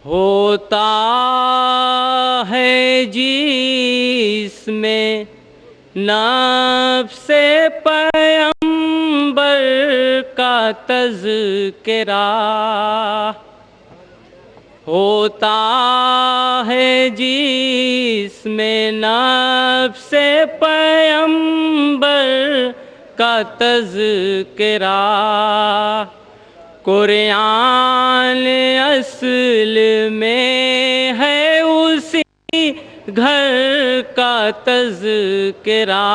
ہوتا ہے جس میں نفس پیغمبر کا تذکرہ، ہوتا ہے جس میں نفس پیغمبر کا تذکرہ، قرآن اصل میں ہے اسی گھر کا تذکرہ،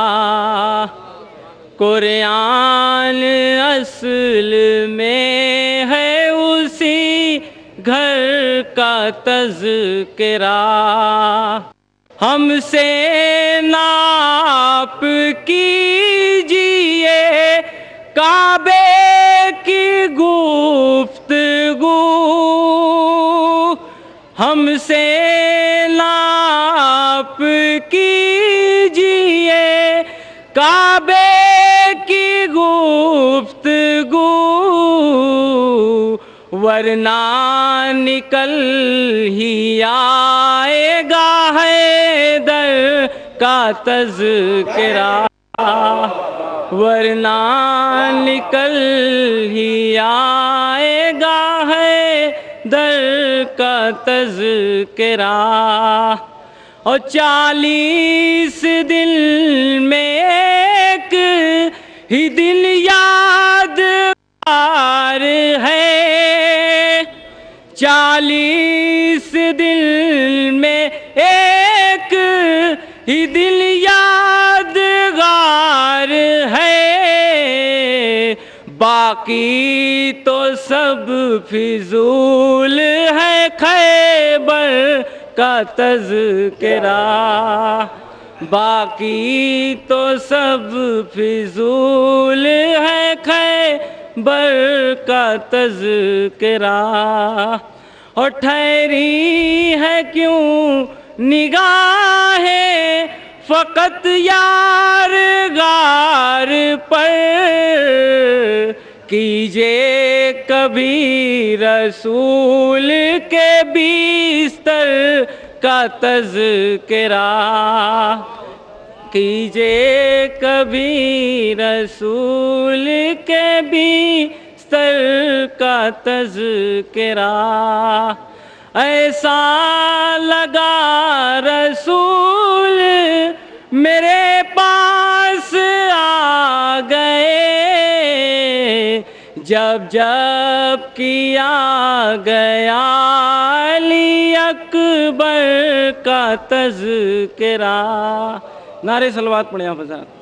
قرآن اصل میں ہے اسی گھر کا تذکرہ، ہم سے ناپ کیجئے کعبے کی گفتگو، ہم سے ناپ کیجئے کعبے کی گفتگو، ورنہ نکل ہی آئے گا حیدر کا تذکرہ، ورنہ نکل ہی آئے گا حیدر کا تذکرہ، اور 40 دل میں ایک ہی دل یادگار ہے، 40 دل میں ایک ہی دل یادگار ہے، باقی تو سب فضول ہے خیبر کا تذکرہ، باقی تو سب فضول ہے خیبر کا تذکرہ، اور ٹھہری ہے کیوں نگاہیں فقط یارغار پر، کیجئے کبھی رسول کے بستر کا تذکرہ، کیجئے کبھی رسول کے بستر کا تذکرہ، ایسا لگا رسول میرے پاس آ گئے، جب جب کیا گیا علی اکبر کا تذکرہ۔ نعرہ صلوات پڑھیں آپ حضرات۔